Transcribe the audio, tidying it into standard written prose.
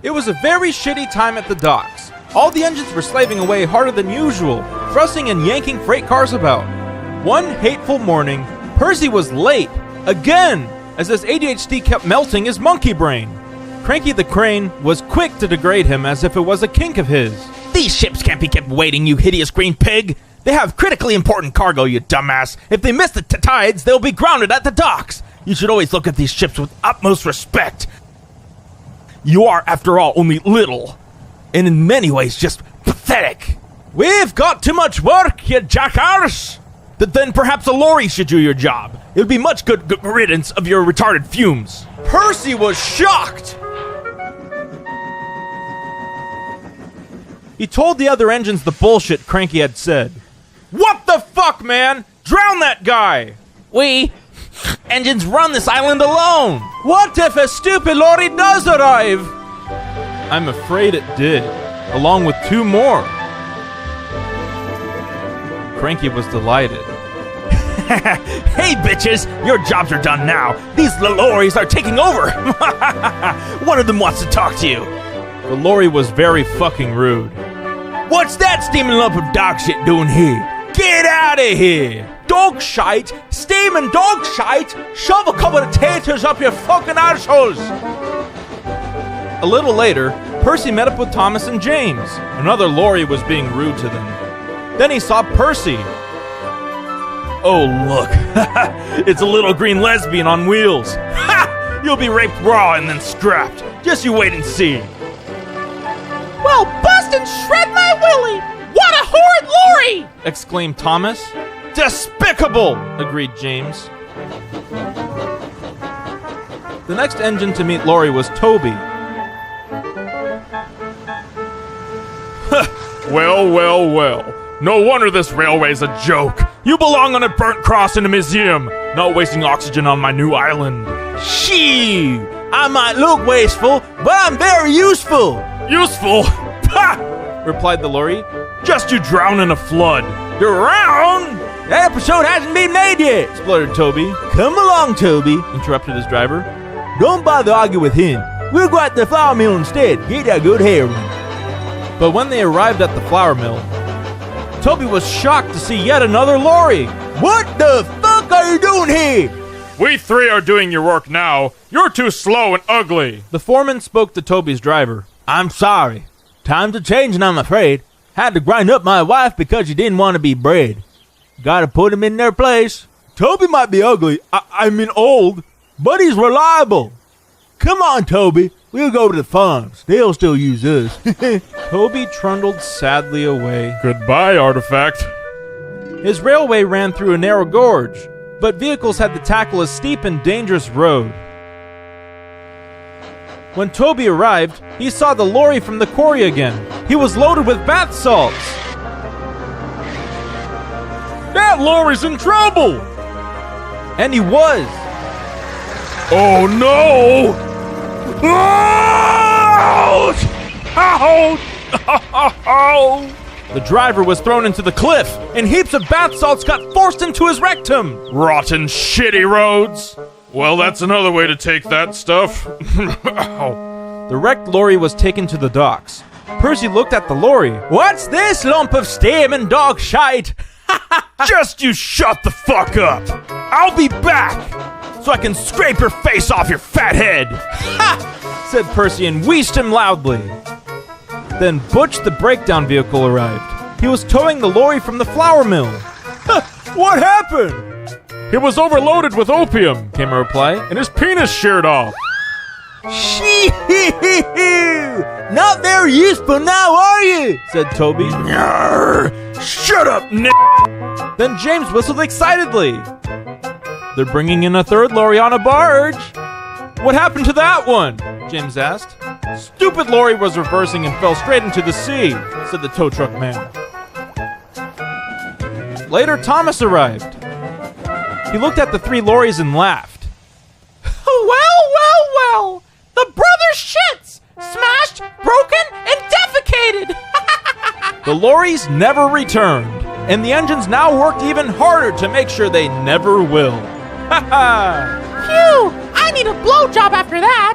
It was a very shitty time at the docks. All the engines were slaving away harder than usual, thrusting and yanking freight cars about. One hateful morning, Percy was late, again, as his ADHD kept melting his monkey brain. Cranky the Crane was quick to degrade him as if it was a kink of his. These ships can't be kept waiting, you hideous green pig! They have critically important cargo, you dumbass! If they miss the tides, they'll be grounded at the docks! You should always look at these ships with utmost respect. You are, after all, only little, and in many ways just pathetic. We've got too much work, you jackass! Then perhaps a lorry should do your job. It would be much good riddance of your retarded fumes. Percy was shocked! He told the other engines the bullshit Cranky had said. What the fuck, man? Drown that guy! We engines run this island alone! What if a stupid lorry does arrive? I'm afraid it did, along with two more. Cranky was delighted. Hey, bitches! Your jobs are done now. These lorries are taking over. One of them wants to talk to you. The lorry was very fucking rude. What's that steaming lump of dog shit doing here? Get out of here! Dog shite? Steaming dog shite? Shove a couple of taters up your fucking arseholes! A little later, Percy met up with Thomas and James. Another lorry was being rude to them. Then he saw Percy. Oh, look. It's a little green lesbian on wheels. Ha! You'll be raped raw and then scrapped. Just you wait and see. Well, bust and shred my willy! What a horrid lorry! Exclaimed Thomas. Despicable! Agreed James. The next engine to meet Lorry was Toby. Well. No wonder this railway's a joke. You belong on a burnt cross in a museum, not wasting oxygen on my new island. Shee! I might look wasteful, but I'm very useful. Useful? Ha! Replied the lorry. Just you drown in a flood. Drown? That episode hasn't been made yet, Spluttered Toby. Come along, Toby, Interrupted his driver. Don't bother arguing with him. We'll go at the flour mill instead. Get that good heroin. But when they arrived at the flour mill, Toby was shocked to see yet another lorry. What the fuck are you doing here? We three are doing your work now. You're too slow and ugly. The foreman spoke to Toby's driver. I'm sorry. Times are changing, I'm afraid. Had to grind up my wife because you didn't want to be bred. Gotta put him in their place. Toby might be ugly, I mean old, but he's reliable. Come on, Toby. We'll go to the farms. They'll still use us. Toby trundled sadly away. Goodbye, artifact. His railway ran through a narrow gorge, but vehicles had to tackle a steep and dangerous road. When Toby arrived, he saw the lorry from the quarry again. He was loaded with bath salts. That lorry's in trouble! And he was. Oh no! Ouch! Ow! The driver was thrown into the cliff, and heaps of bath salts got forced into his rectum. Rotten, shitty roads. Well, that's another way to take that stuff. Ow. The wrecked lorry was taken to the docks. Percy looked at the lorry. What's this lump of steaming dog shite? Just you shut the fuck up. I'll be back so I can scrape your face off your fat head. Ha! Said Percy and wheezed him loudly. Then Butch the breakdown vehicle arrived. He was towing the lorry from the flour mill. What happened? He was overloaded with opium, came a reply, and his penis sheared off. Shee! Not very useful now, are you? Said Toby. Shut up, n***. Then James whistled excitedly. They're bringing in a third lorry on a barge. What happened to that one? James asked. Stupid lorry was reversing and fell straight into the sea, said the tow truck man. Later, Thomas arrived. He looked at the three lorries and laughed. Well. The brother's shits. Smashed, broken, and defecated. The lorries never returned, and the engines now worked even harder to make sure they never will. Ha ha! Phew, I need a blowjob after that.